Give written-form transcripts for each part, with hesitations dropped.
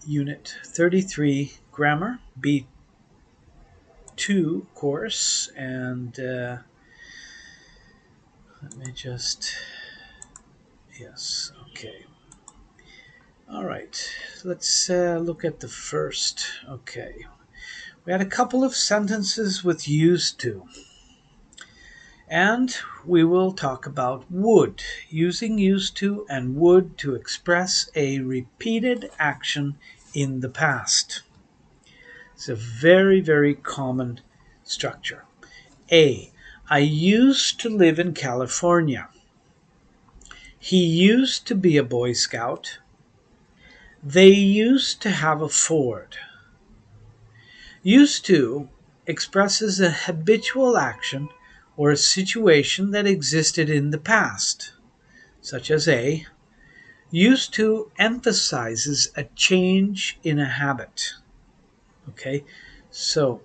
Unit 33, Grammar, B2 course. And let me just, yes, okay. All right, let's look at the first. Okay, we had a couple of sentences with used to. And we will talk about would, using used to and would to express a repeated action in the past. It's a very, very common structure. A. I used to live in California. He used to be a Boy Scout. They used to have a Ford. Used to expresses a habitual action or a situation that existed in the past, such as A. Used to emphasizes a change in a habit. Okay, so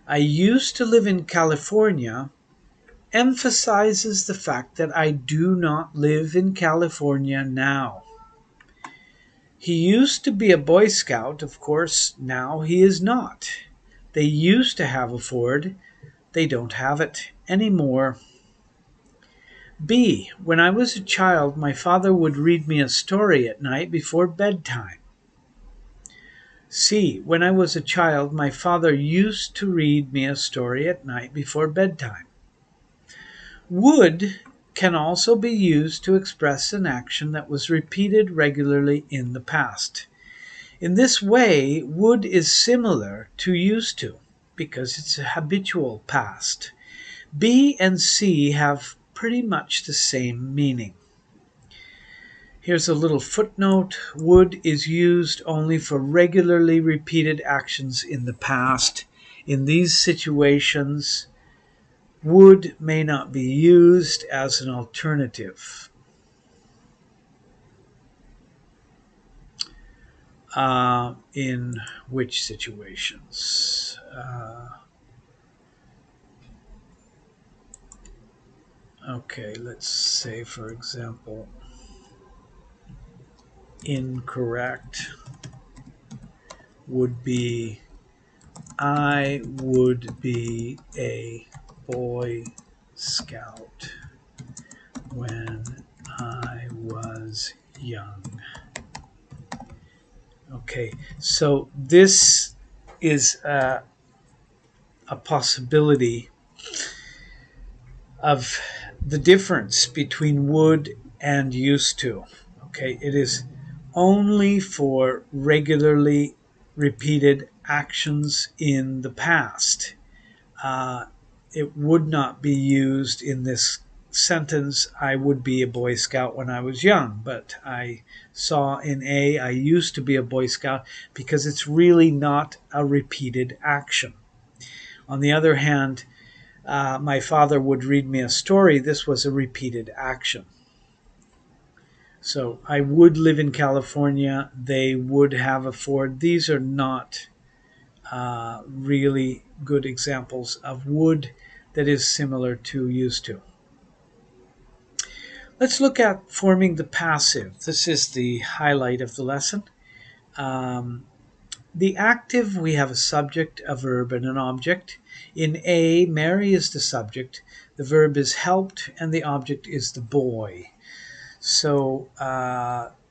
I used to live in California emphasizes the fact that I do not live in California now. He used to be a Boy Scout, of course, now he is not. They used to have a Ford, they don't have it anymore. B. When I was a child, my father would read me a story at night before bedtime. C. When I was a child, my father used to read me a story at night before bedtime. Would can also be used to express an action that was repeated regularly in the past. In this way, would is similar to used to because it's a habitual past. B and C have pretty much the same meaning. Here's a little footnote. Would is used only for regularly repeated actions in the past. In these situations, would may not be used as an alternative. In which situations? Okay, let's say, for example, incorrect would be I would be a Boy Scout when I was young. Okay, so this is a possibility of the difference between would and used to. Okay, it is only for regularly repeated actions in the past. It would not be used in this sentence, I would be a Boy Scout when I was young, but I saw in A, I used to be a Boy Scout, because it's really not a repeated action. On the other hand, my father would read me a story. This was a repeated action. So I would live in California. They would have a Ford. These are not really good examples of would that is similar to used to. Let's look at forming the passive. This is the highlight of the lesson. The active, we have a subject, a verb, and an object. In A, Mary is the subject, the verb is helped, and the object is the boy. So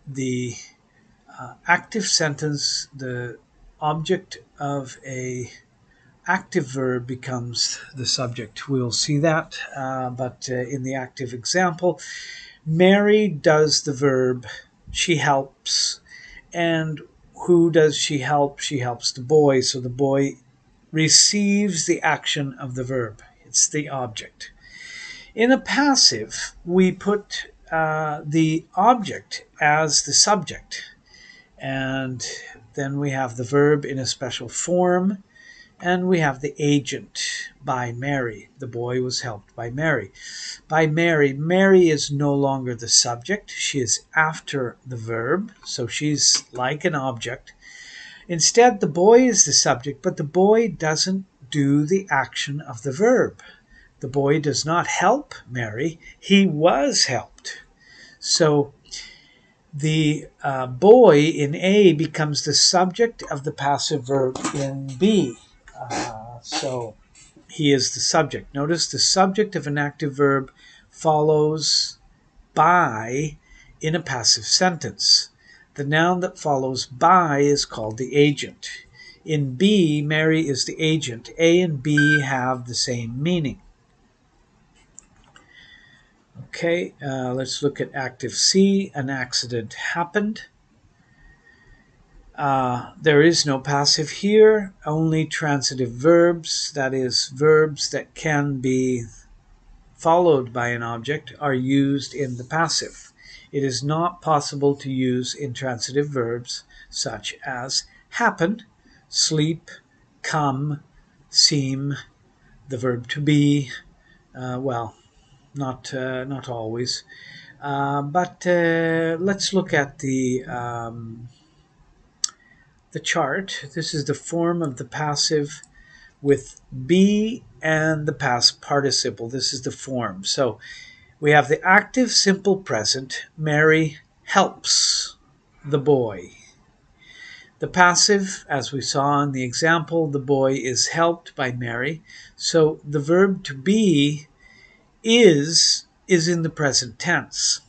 the active sentence, the object of a active verb becomes the subject. We'll see that, but in the active example, Mary does the verb, she helps, and who does she help? She helps the boy, so the boy receives the action of the verb. It's the object. In a passive, we put the object as the subject, and then we have the verb in a special form, and we have the agent by Mary. The boy was helped by Mary. By Mary, Mary is no longer the subject. She is after the verb, so she's like an object. Instead, the boy is the subject, but the boy doesn't do the action of the verb. The boy does not help Mary. He was helped. So The boy in A becomes the subject of the passive verb in B. So he is the subject. Notice the subject of an active verb follows by in a passive sentence. The noun that follows by is called the agent. In B, Mary is the agent. A and B have the same meaning. Okay, let's look at active C. An accident happened. There is no passive here, only transitive verbs, that is, verbs that can be followed by an object, are used in the passive. It is not possible to use intransitive verbs such as happen, sleep, come, seem, the verb to be. Well, not always. But let's look at the chart. This is the form of the passive with be and the past participle. This is the form. So we have the active simple present. Mary helps the boy. The passive, as we saw in the example, the boy is helped by Mary. So the verb to be is in the present tense.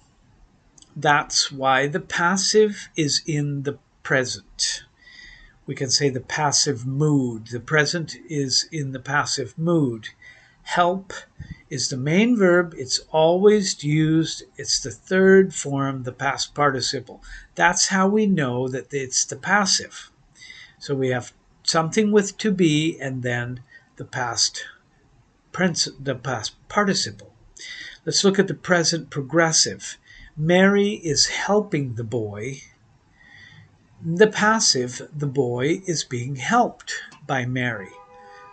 That's why the passive is in the present. We can say the passive mood. The present is in the passive mood. Help is the main verb. It's always used. It's the third form, the past participle. That's how we know that it's the passive. So we have something with to be and then the past participle. Let's look at the present progressive. Mary is helping the boy. The passive, the boy is being helped by Mary.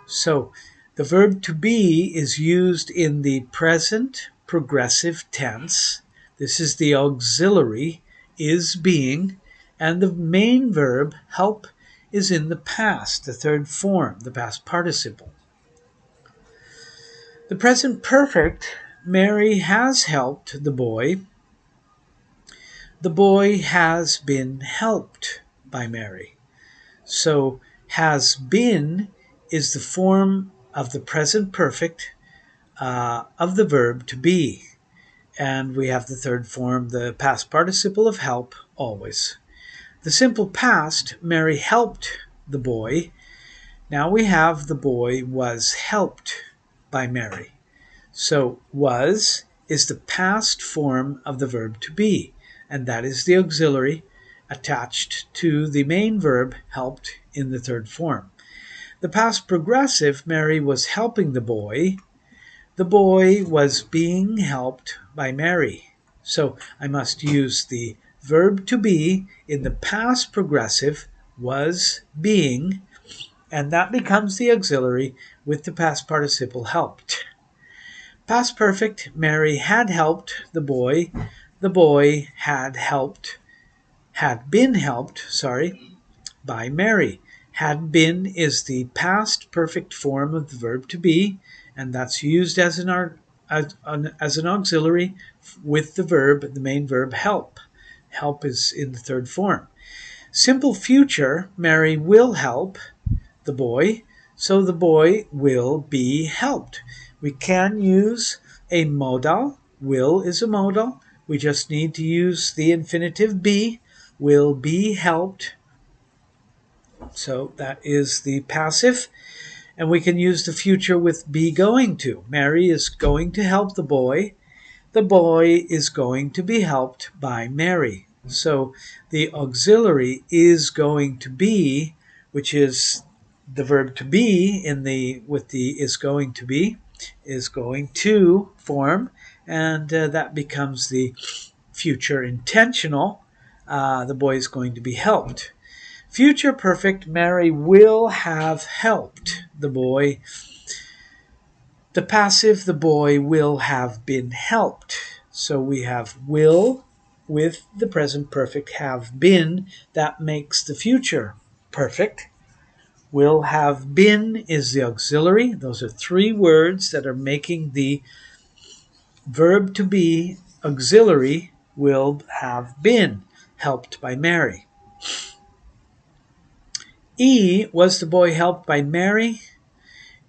So the verb to be is used in the present progressive tense. This is the auxiliary, is being, and the main verb, help, is in the past, the third form, the past participle. The present perfect, Mary has helped the boy. The boy has been helped by Mary. So has been is the form of the present perfect of the verb to be. And we have the third form, the past participle of help, always. The simple past, Mary helped the boy. Now we have the boy was helped by Mary. So was is the past form of the verb to be, and that is the auxiliary attached to the main verb helped in the third form. The past progressive, Mary was helping the boy. The boy was being helped by Mary. So I must use the verb to be in the past progressive, was being, and that becomes the auxiliary with the past participle helped. Past perfect, Mary had helped the boy. The boy had been helped, by Mary. Had been is the past perfect form of the verb to be, and that's used as an auxiliary with the verb, the main verb help. Help is in the third form. Simple future, Mary will help the boy, so the boy will be helped. We can use a modal. Will is a modal. We just need to use the infinitive be. Will be helped. So that is the passive. And we can use the future with be going to. Mary is going to help the boy. The boy is going to be helped by Mary. So the auxiliary is going to be, which is the verb to be with the is going to be, is going to form, and that becomes the future intentional. The boy is going to be helped. Future perfect, Mary will have helped the boy. The passive, the boy will have been helped. So we have will with the present perfect, have been. That makes the future perfect. Will have been is the auxiliary. Those are three words that are making the verb to be auxiliary will have been. helped by Mary. E, was the boy helped by Mary?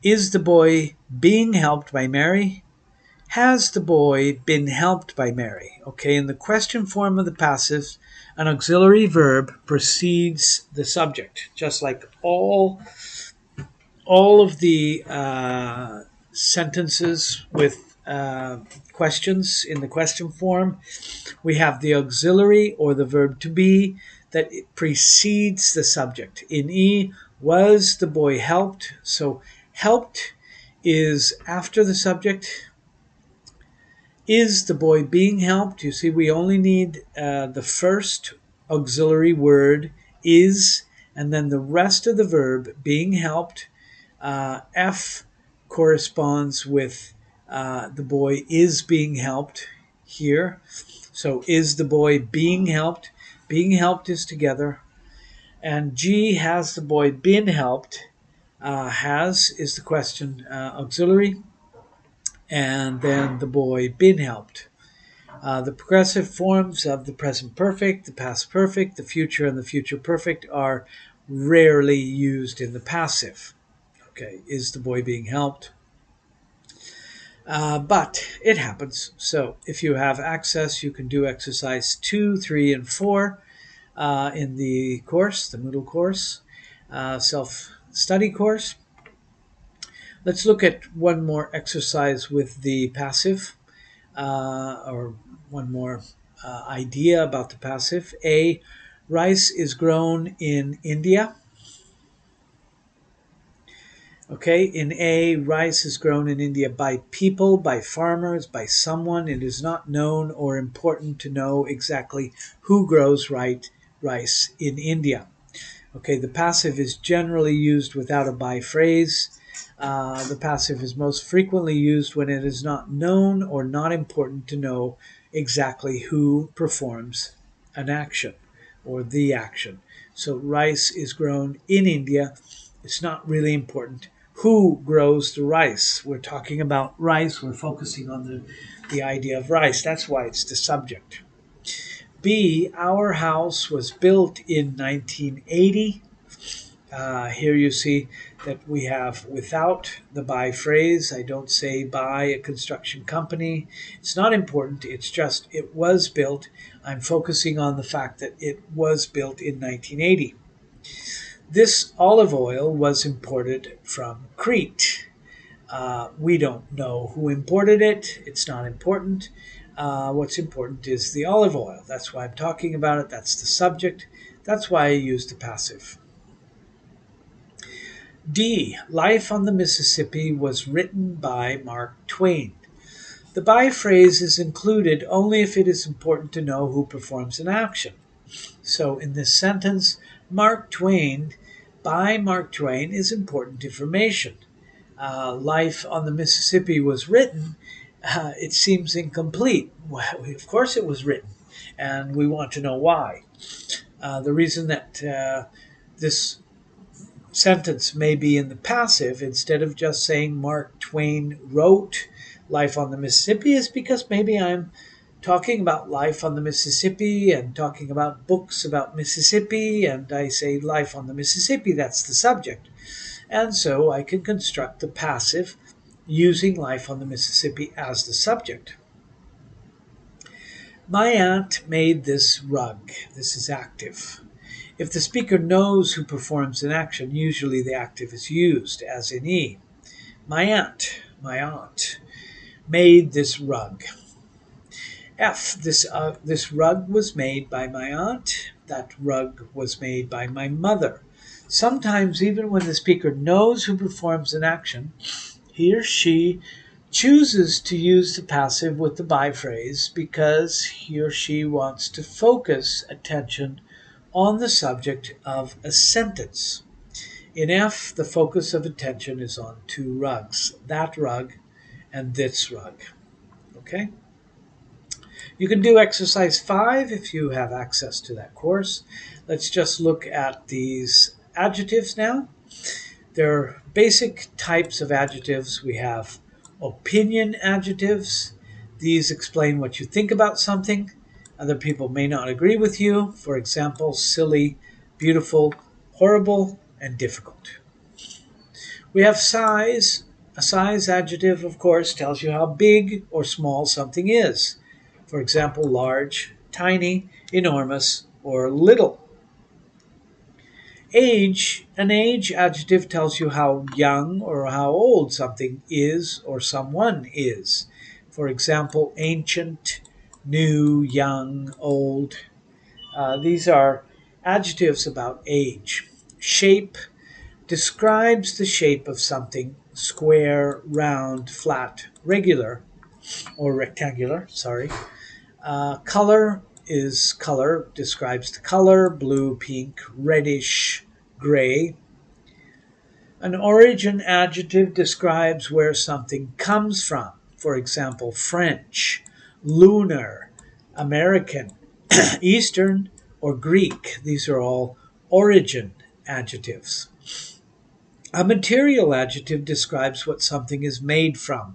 Is the boy being helped by Mary? Has the boy been helped by Mary? Okay, in the question form of the passive, an auxiliary verb precedes the subject, just like all of the sentences with questions in the question form. We have the auxiliary or the verb to be that precedes the subject. In E, was the boy helped? So helped is after the subject. Is the boy being helped? You see, we only need the first auxiliary word, is, and then the rest of the verb, being helped. F corresponds with the boy is being helped here. So is the boy being helped? Being helped is together. And G, has the boy been helped? Has is the question auxiliary. And then the boy been helped. The progressive forms of the present perfect, the past perfect, the future, and the future perfect are rarely used in the passive. Okay, is the boy being helped? But it happens. So if you have access, you can do exercise 2, 3, and 4 in the course, the Moodle course, self-study course. Let's look at one more exercise with the passive, or one more idea about the passive. A, rice is grown in India. Okay, in A, rice is grown in India by people, by farmers, by someone. It is not known or important to know exactly who grows rice in India. Okay, the passive is generally used without a by phrase. The passive is most frequently used when it is not known or not important to know exactly who performs an action or the action. So rice is grown in India. It's not really important who grows the rice. We're talking about rice. We're focusing on the idea of rice. That's why it's the subject. B, our house was built in 1980. Here you see that we have without the by phrase. I don't say by a construction company. It's not important. It's just it was built. I'm focusing on the fact that it was built in 1980. This olive oil was imported from Crete. We don't know who imported it. It's not important. What's important is the olive oil. That's why I'm talking about it. That's the subject. That's why I use the passive. D, Life on the Mississippi was written by Mark Twain. The by phrase is included only if it is important to know who performs an action. So in this sentence, Mark Twain, by Mark Twain, is important information. Life on the Mississippi was written, it seems incomplete. Well, of course it was written, and we want to know why. The reason that this sentence may be in the passive instead of just saying Mark Twain wrote Life on the Mississippi is because maybe I'm talking about life on the Mississippi and talking about books about Mississippi, and I say life on the Mississippi, that's the subject. And so I can construct the passive using life on the Mississippi as the subject. My aunt made this rug. This is active. If the speaker knows who performs an action, usually the active is used, as in E. My aunt made this rug. F, this rug was made by my aunt. That rug was made by my mother. Sometimes, even when the speaker knows who performs an action, he or she chooses to use the passive with the by phrase because he or she wants to focus attention on the subject of a sentence. In F, the focus of attention is on two rugs, that rug and this rug. Okay? You can do exercise 5 if you have access to that course. Let's just look at these adjectives now. There are basic types of adjectives. We have opinion adjectives. These explain what you think about something. Other people may not agree with you. For example, silly, beautiful, horrible, and difficult. We have size. A size adjective, of course, tells you how big or small something is. For example, large, tiny, enormous, or little. Age, an age adjective tells you how young or how old something is or someone is. For example, ancient, new, young, old. These are adjectives about age. Shape describes the shape of something square, round, flat, regular, or rectangular, sorry. Color describes the color, blue, pink, reddish, gray. An origin adjective describes where something comes from. For example, French, lunar, American, Eastern, or Greek. These are all origin adjectives. A material adjective describes what something is made from.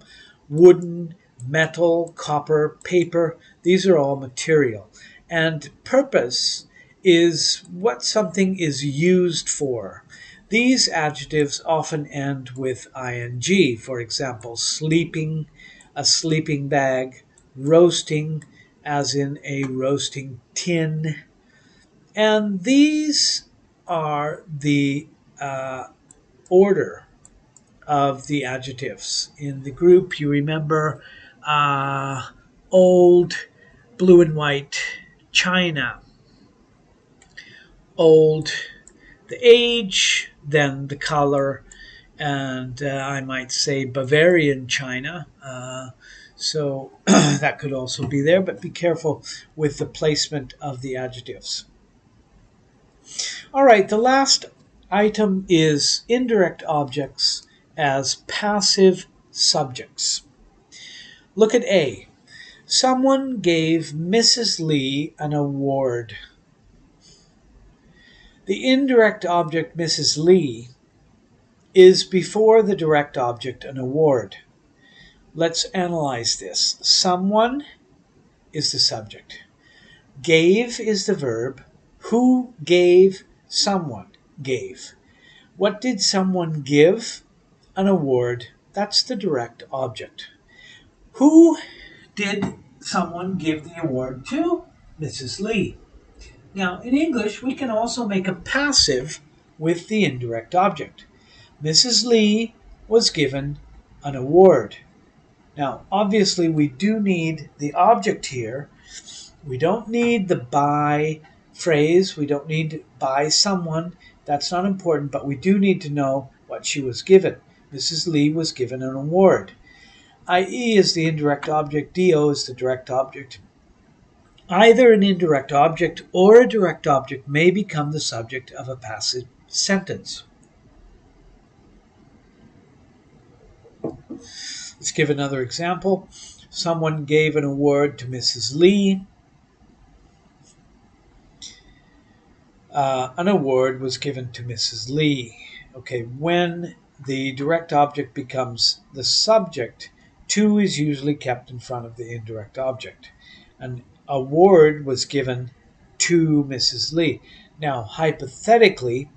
Wooden, metal, copper, paper, these are all material. And purpose is what something is used for. These adjectives often end with ing. For example, sleeping, a sleeping bag, roasting, as in a roasting tin. And these are the order of the adjectives. In the group, you remember old, blue and white, China, old, the age, then the color, and I might say Bavarian China. So that could also be there, but be careful with the placement of the adjectives. All right, the last item is indirect objects as passive subjects. Look at A. Someone gave Mrs. Lee an award. The indirect object Mrs. Lee is before the direct object an award. Let's analyze this. Someone is the subject. Gave is the verb. Who gave? Someone gave. What did someone give? An award. That's the direct object. Who did someone give the award to? Mrs. Lee. Now, in English, we can also make a passive with the indirect object. Mrs. Lee was given an award. Now, obviously, we do need the object here. We don't need the by phrase. We don't need by someone. That's not important, but we do need to know what she was given. Mrs. Lee was given an award. IE is the indirect object. DO is the direct object. Either an indirect object or a direct object may become the subject of a passive sentence. Let's give another example. Someone gave an award to Mrs. Lee. An award was given to Mrs. Lee. Okay, when the direct object becomes the subject, to is usually kept in front of the indirect object. An award was given to Mrs. Lee. Now, hypothetically,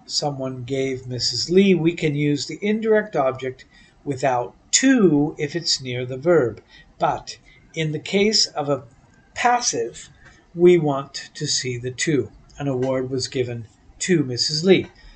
someone gave Mrs. Lee, we can use the indirect object without to if it's near the verb. But in the case of a passive, we want to see the to. An award was given to Mrs. Lee.